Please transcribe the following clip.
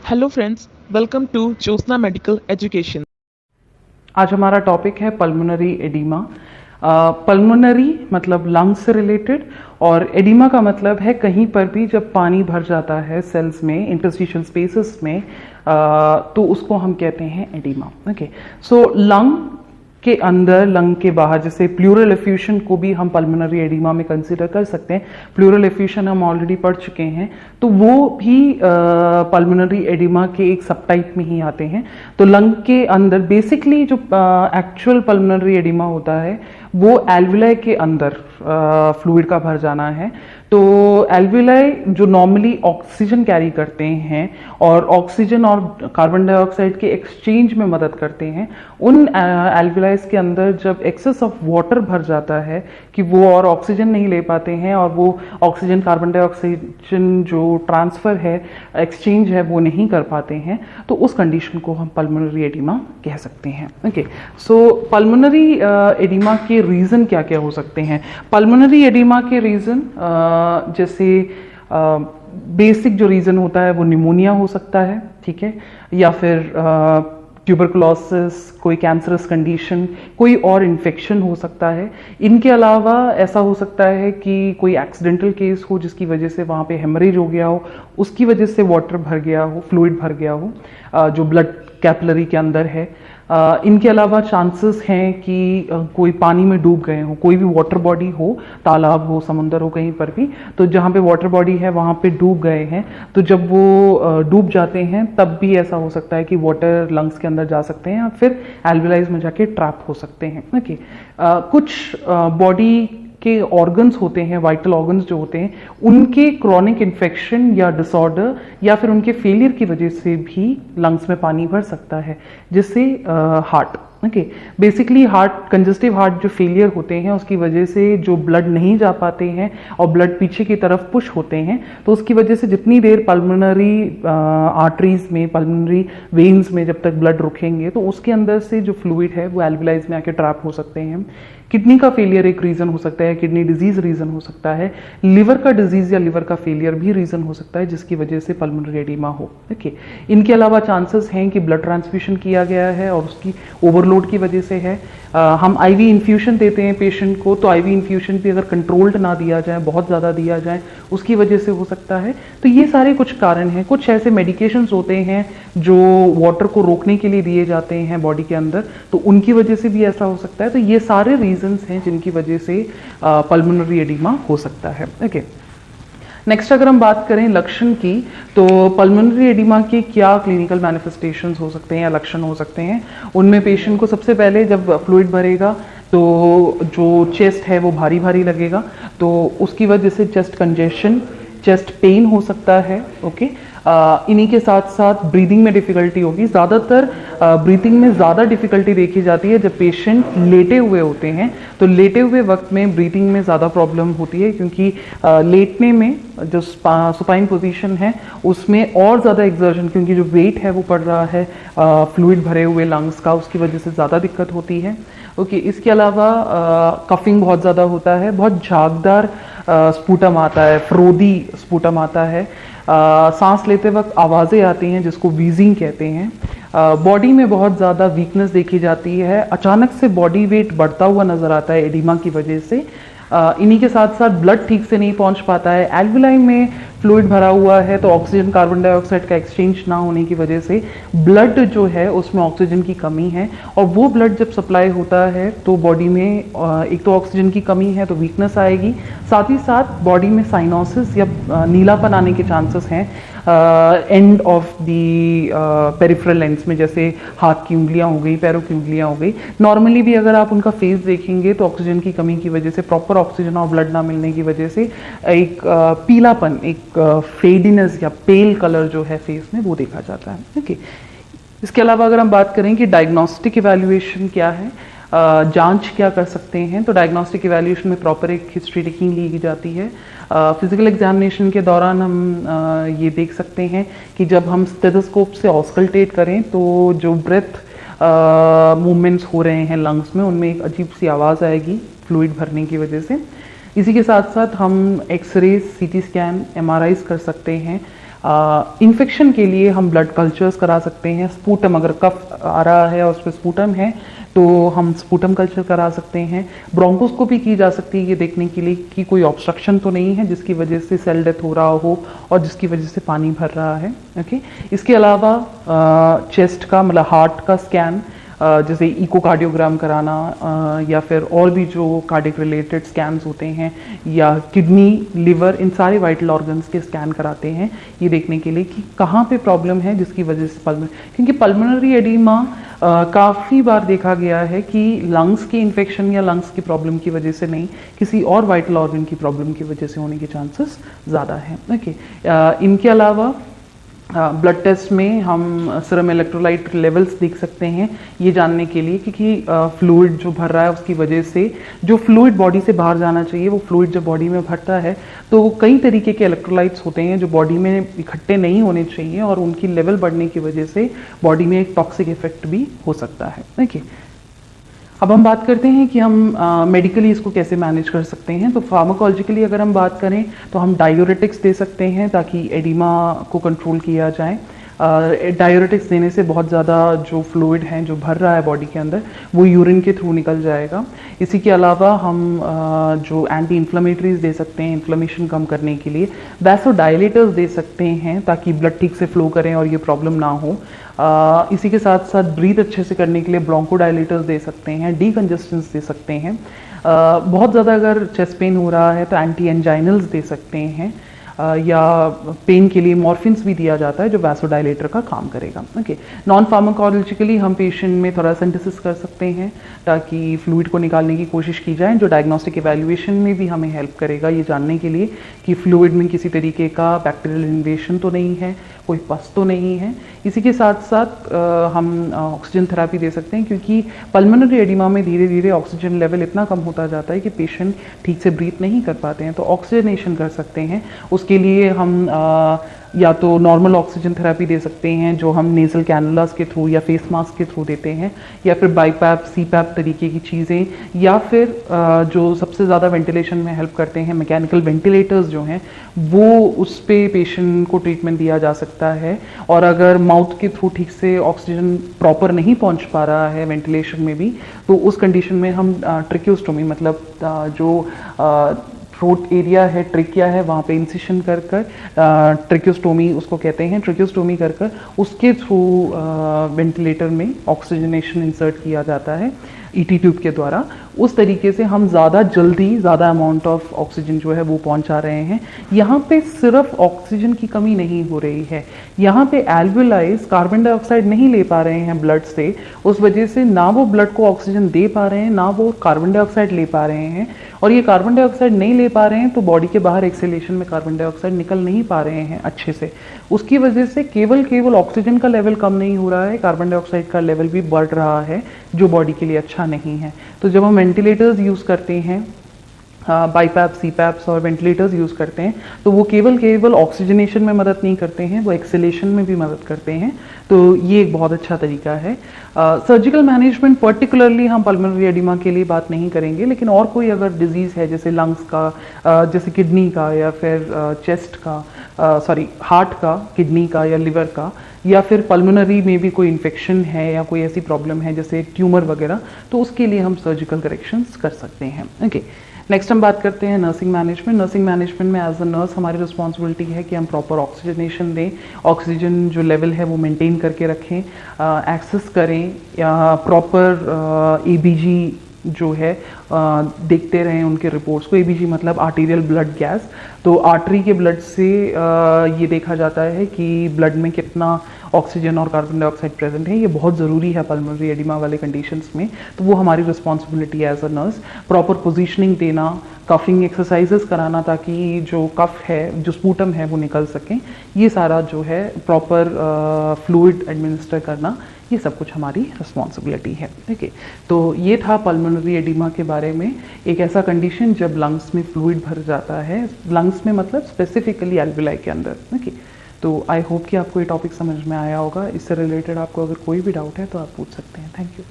Hello friends, welcome to Jyotsna medical education. आज हमारा topic है पल्मोनरी एडिमा। पल्मोनरी मतलब लंग्स से रिलेटेड, और एडिमा का मतलब है कहीं पर भी जब पानी भर जाता है सेल्स में, इंटरस्टिशियल स्पेसेस में, तो उसको हम कहते हैं एडिमा। ओके, सो लंग के अंदर, लंग के बाहर, जैसे प्लूरल एफ्यूशन को भी हम पल्मोनरी एडिमा में कंसिडर कर सकते हैं। प्लूरल एफ्यूशन हम ऑलरेडी पढ़ चुके हैं, तो वो भी पल्मोनरी एडिमा के एक सब टाइप में ही आते हैं। तो लंग के अंदर बेसिकली जो एक्चुअल पल्मोनरी एडिमा होता है वो एल्वुलाई के अंदर फ्लूइड का भर जाना है। तो एल्वुलाई जो नॉर्मली ऑक्सीजन कैरी करते हैं और ऑक्सीजन और कार्बन डाइऑक्साइड के एक्सचेंज में मदद करते हैं, उन एल्वुलाइज के अंदर जब एक्सेस ऑफ वाटर भर जाता है कि वो और ऑक्सीजन नहीं ले पाते हैं और वो ऑक्सीजन कार्बन डाइऑक्सीजन जो ट्रांसफर है, एक्सचेंज है, वो नहीं कर पाते हैं, तो उस कंडीशन को हम पल्मोनरी एडिमा कह सकते हैं। ओके, सो पल्मोनरी एडिमा के रीज़न क्या क्या हो सकते हैं? पल्मोनरी एडिमा के रीज़न जैसे बेसिक जो रीज़न होता है वो निमोनिया हो सकता है, ठीक है, या फिर ट्यूबरकुलोसिस, कोई कैंसरस कंडीशन, कोई और इन्फेक्शन हो सकता है। इनके अलावा ऐसा हो सकता है कि कोई एक्सीडेंटल केस हो जिसकी वजह से वहाँ पे हेमरेज हो गया हो, उसकी वजह से वाटर भर गया हो, फ्लूइड भर गया हो जो ब्लड कैपिलरी के अंदर है। इनके अलावा चांसेस हैं कि कोई पानी में डूब गए हो, कोई भी वाटर बॉडी हो, तालाब हो, समुंदर हो, कहीं पर भी, तो जहाँ पे वाटर बॉडी है वहाँ पे डूब गए हैं, तो जब वो डूब जाते हैं तब भी ऐसा हो सकता है कि वाटर लंग्स के अंदर जा सकते हैं या फिर एल्वुलाइज में जाके ट्रैप हो सकते हैं। ओके, कुछ बॉडी के ऑर्गन्स होते हैं, वाइटल ऑर्गन्स जो होते हैं, उनके क्रॉनिक इन्फेक्शन या डिसऑर्डर या फिर उनके फेलियर की वजह से भी लंग्स में पानी भर सकता है, जिससे heart, okay, basically heart, congestive heart जो फेलियर होते हैं उसकी वजह से जो ब्लड नहीं जा पाते हैं और ब्लड पीछे की तरफ पुश होते हैं, तो उसकी वजह से जितनी देर पल्मोनरी आर्टरीज में, पल्मोनरी वेन्स में जब तक ब्लड रुकेंगे तो उसके अंदर से जो फ्लूइड है वो एल्वुलाइज में आके ट्रैप हो सकते हैं। किडनी का फेलियर एक रीज़न हो सकता है, किडनी डिजीज रीज़न हो सकता है, लिवर का डिजीज या लिवर का फेलियर भी रीज़न हो सकता है जिसकी वजह से पल्मोनरी एडिमा हो। ओके, इनके अलावा चांसेस हैं कि ब्लड ट्रांसफ्यूशन किया गया है और उसकी ओवरलोड की वजह से है। हम आईवी इन्फ्यूशन देते हैं पेशेंट को, तो आईवी इन्फ्यूशन भी अगर कंट्रोल्ड ना दिया जाए, बहुत ज़्यादा दिया जाए, उसकी वजह से हो सकता है। तो ये सारे कुछ कारण हैं। कुछ ऐसे मेडिकेशंस होते हैं जो वाटर को रोकने के लिए दिए जाते हैं बॉडी के अंदर, तो उनकी वजह से भी ऐसा हो सकता है। तो ये सारे रीजंस हैं जिनकी वजह से पल्मोनरी एडिमा हो सकता है। ओके, नेक्स्ट अगर हम बात करें लक्षण की, तो पल्मोनरी एडिमा के क्या क्लिनिकल मैनिफेस्टेशंस हो सकते हैं या लक्षण हो सकते हैं? उनमें पेशेंट को सबसे पहले जब फ्लूइड भरेगा तो जो चेस्ट है वो भारी भारी लगेगा, तो उसकी वजह से चेस्ट कंजेशन, चेस्ट पेन हो सकता है। ओके, इन्हीं के साथ साथ ब्रीदिंग में डिफ़िकल्टी होगी। ज़्यादातर ब्रीथिंग में ज़्यादा डिफ़िकल्टी देखी जाती है जब पेशेंट लेटे हुए होते हैं, तो लेटे हुए वक्त में ब्रीथिंग में ज़्यादा प्रॉब्लम होती है, क्योंकि लेटने में जो सुपाइन पोजीशन है उसमें और ज़्यादा एक्सर्शन, क्योंकि जो वेट है वो पड़ रहा है फ्लूइड भरे हुए लंग्स का, उसकी वजह से ज़्यादा दिक्कत होती है। ओके, इसके अलावा कफिंग बहुत ज़्यादा होता है, बहुत झागदार स्पूटम आता है, फ्रोदी स्पूटम आता है, सांस लेते वक्त आवाज़ें आती हैं जिसको वीजिंग कहते हैं। बॉडी में बहुत ज़्यादा वीकनेस देखी जाती है, अचानक से बॉडी वेट बढ़ता हुआ नज़र आता है एडिमा की वजह से। इन्हीं के साथ साथ ब्लड ठीक से नहीं पहुंच पाता है। एल्वुलाई में फ्लूइड भरा हुआ है तो ऑक्सीजन कार्बन डाइऑक्साइड का एक्सचेंज ना होने की वजह से ब्लड जो है उसमें ऑक्सीजन की कमी है, और वो ब्लड जब सप्लाई होता है तो बॉडी में एक तो ऑक्सीजन की कमी है तो वीकनेस आएगी, साथ ही साथ बॉडी में साइनोसिस या नीलापन आने के चांसेस हैं end of the peripheral ends में, जैसे हाथ की उंगलियां हो गई, पैरों की उंगलियां हो गई। नॉर्मली भी अगर आप उनका फेस देखेंगे तो ऑक्सीजन की कमी की वजह से, प्रॉपर ऑक्सीजन और ब्लड ना मिलने की वजह से एक पीलापन, एक फेडिनेस या पेल कलर जो है फेस में वो देखा जाता है। ओके, इसके अलावा अगर हम बात करें कि डायग्नोस्टिक इवैल्यूएशन क्या है, जांच क्या कर सकते हैं, तो डायग्नोस्टिक इवैल्यूएशन में प्रॉपर एक हिस्ट्री टेकिंग ली जाती है। फिजिकल एग्जामिनेशन के दौरान हम ये देख सकते हैं कि जब हम स्टेथोस्कोप से ऑस्कल्टेट करें तो जो ब्रेथ मूवमेंट्स हो रहे हैं लंग्स में, उनमें एक अजीब सी आवाज़ आएगी फ्लूइड भरने की वजह से। इसी के साथ साथ हम एक्सरे, सीटी स्कैन, एमआरआईज कर सकते हैं। इन्फेक्शन के लिए हम ब्लड कल्चर्स करा सकते हैं। स्पूटम, अगर कफ आ रहा है और उस पर स्पूटम है तो हम स्पूटम कल्चर करा सकते हैं। ब्रोंकोस्कोपी की जा सकती है ये देखने के लिए कि कोई ऑब्स्ट्रक्शन तो नहीं है जिसकी वजह से सेल डेथ हो रहा हो और जिसकी वजह से पानी भर रहा है। ओके, इसके अलावा चेस्ट का मतलब हार्ट का स्कैन, जैसे इकोकार्डियोग्राम कराना या फिर और भी जो कार्डियक रिलेटेड स्कैन्स होते हैं, या किडनी, लिवर, इन सारे वाइटल ऑर्गन्स के स्कैन कराते हैं ये देखने के लिए कि कहाँ पे प्रॉब्लम है जिसकी वजह से क्योंकि पल्मोनरी एडिमा काफ़ी बार देखा गया है कि लंग्स की इन्फेक्शन या लंग्स की प्रॉब्लम की वजह से नहीं, किसी और वाइटल ऑर्गन की प्रॉब्लम की वजह से होने के चांसेस ज़्यादा हैं। ओके, इनके अलावा ब्लड टेस्ट में हम सीरम इलेक्ट्रोलाइट लेवल्स देख सकते हैं ये जानने के लिए कि फ्लूइड जो भर रहा है उसकी वजह से जो फ्लूइड बॉडी से बाहर जाना चाहिए वो फ्लूइड जब बॉडी में भरता है तो कई तरीके के इलेक्ट्रोलाइट्स होते हैं जो बॉडी में इकट्ठे नहीं होने चाहिए और उनकी लेवल बढ़ने की वजह से बॉडी में एक टॉक्सिक इफेक्ट भी हो सकता है। देखिए, अब हम बात करते हैं कि हम मेडिकली इसको कैसे मैनेज कर सकते हैं। तो फार्माकोलॉजिकली अगर हम बात करें तो हम डायूरेटिक्स दे सकते हैं ताकि एडिमा को कंट्रोल किया जाए। डायूरेटिक्स देने से बहुत ज़्यादा जो फ्लूइड है जो भर रहा है बॉडी के अंदर वो यूरिन के थ्रू निकल जाएगा। इसी के अलावा हम जो एंटी इन्फ्लेमेटरीज दे सकते हैं इन्फ्लेमेशन कम करने के लिए। वैसोडाइलेटर्स दे सकते हैं ताकि ब्लड ठीक से फ्लो करें और ये प्रॉब्लम ना हो। इसी के साथ साथ ब्रीथ अच्छे से करने के लिए ब्रोंकोडाइलेटर्स दे सकते हैं, डीकंजेस्टेंट्स दे सकते हैं। बहुत ज़्यादा अगर चेस्ट पेन हो रहा है तो एंटी एंजाइनल्स दे सकते हैं, या पेन के लिए मॉर्फिन्स भी दिया जाता है जो वैसोडाइलेटर का काम करेगा। ओके, नॉन फार्माकोलॉजिकली हम पेशेंट में थोड़ा सेंटेसिस कर सकते हैं ताकि फ्लूइड को निकालने की कोशिश की जाए, जो डायग्नोस्टिक इवैल्यूएशन में भी हमें हेल्प करेगा ये जानने के लिए कि फ्लूइड में किसी तरीके का बैक्टीरियल इन्वेशन तो नहीं है, कोई पस तो नहीं है। इसी के साथ साथ हम ऑक्सीजन थेरेपी दे सकते हैं क्योंकि पल्मोनरी एडिमा में धीरे धीरे ऑक्सीजन लेवल इतना कम होता जाता है कि पेशेंट ठीक से ब्रीथ नहीं कर पाते हैं, तो ऑक्सीजनेशन कर सकते हैं। उसके लिए हम या तो नॉर्मल ऑक्सीजन थेरेपी दे सकते हैं जो हम नेजल कैनुलास के थ्रू या फेस मास्क के थ्रू देते हैं, या फिर बाईपैप, सीपैप तरीके की चीज़ें, या फिर जो सबसे ज़्यादा वेंटिलेशन में हेल्प करते हैं मैकेनिकल वेंटिलेटर्स जो हैं वो उस पे पेशेंट को ट्रीटमेंट दिया जा सकता है। और अगर माउथ के थ्रू ठीक से ऑक्सीजन प्रॉपर नहीं पहुंच पा रहा है वेंटिलेशन में भी तो उस कंडीशन में हम ट्रिक्योस्टोमी मतलब जो थ्रोट एरिया है, ट्रिकिया है, वहाँ पे इंसिशन कर ट्रिक्योस्टोमी उसको कहते हैं, ट्रिक्योस्टोमी कर उसके थ्रू वेंटिलेटर में ऑक्सीजनेशन इंसर्ट किया जाता है ईटी ट्यूब के द्वारा। उस तरीके से हम ज़्यादा जल्दी ज़्यादा अमाउंट ऑफ ऑक्सीजन जो है वो पहुंचा रहे हैं। यहाँ पे सिर्फ ऑक्सीजन की कमी नहीं हो रही है, यहाँ पे एल्वेलाइज कार्बन डाइऑक्साइड नहीं ले पा रहे हैं ब्लड से, उस वजह से ना वो ब्लड को ऑक्सीजन दे पा रहे हैं ना वो कार्बन डाइऑक्साइड ले पा रहे हैं। और ये कार्बन डाइऑक्साइड नहीं ले पा रहे हैं तो बॉडी के बाहर एक्सेलेशन में कार्बन डाइऑक्साइड निकल नहीं पा रहे हैं अच्छे से। उसकी वजह से केवल ऑक्सीजन का लेवल कम नहीं हो रहा है, कार्बन डाइऑक्साइड का लेवल भी बढ़ रहा है जो बॉडी के लिए अच्छा नहीं है। तो जब हम वेंटिलेटर्स यूज़ करते हैं, बाईपैप, सीपैप्स और वेंटिलेटर्स यूज़ करते हैं तो वो केवल ऑक्सीजनेशन में मदद नहीं करते हैं, वो एक्सेलेशन में भी मदद करते हैं। तो ये एक बहुत अच्छा तरीका है। सर्जिकल मैनेजमेंट पर्टिकुलरली हम पल्मोनरी एडिमा के लिए बात नहीं करेंगे, लेकिन और कोई अगर डिजीज़ है जैसे लंग्स का, जैसे किडनी का, या फिर चेस्ट का, हार्ट का, किडनी का या लिवर का, या फिर पल्मोनरी में भी कोई इन्फेक्शन है या कोई ऐसी प्रॉब्लम है जैसे ट्यूमर वगैरह, तो उसके लिए हम सर्जिकल करेक्शंस कर सकते हैं। ओके, नेक्स्ट हम बात करते हैं नर्सिंग मैनेजमेंट। नर्सिंग मैनेजमेंट में एज अ नर्स हमारी रिस्पॉन्सिबिलिटी है कि हम प्रॉपर ऑक्सीजनेशन दें, ऑक्सीजन जो लेवल है वो मेंटेन करके रखें, एक्सेस करें, या प्रॉपर एबीजी जो है देखते रहें उनके रिपोर्ट्स को। एबीजी मतलब आर्टीरियल ब्लड गैस। तो आर्टरी के ब्लड से ये देखा जाता है कि ब्लड में कितना ऑक्सीजन और कार्बन डाइऑक्साइड प्रेजेंट है, ये बहुत ज़रूरी है पल्मोनरी एडिमा वाले कंडीशंस में। तो वो हमारी रिस्पॉन्सिबिलिटी है as a nurse. Proper positioning देना, कफिंग एक्सरसाइजेस कराना ताकि जो कफ है, जो स्पूटम है वो निकल सकें, ये सारा जो है प्रॉपर फ्लूइड एडमिनिस्टर करना, ये सब कुछ हमारी रिस्पॉन्सिबिलिटी है। ठीक है, तो ये था पल्मोनरी एडिमा के बारे में। एक ऐसा कंडीशन जब लंग्स में फ्लूइड भर जाता है, लंग्स में मतलब स्पेसिफिकली एल्वेलाई के अंदर। ओके, तो आई होप कि आपको ये टॉपिक समझ में आया होगा। इससे रिलेटेड आपको अगर कोई भी डाउट है तो आप पूछ सकते हैं। Thank you.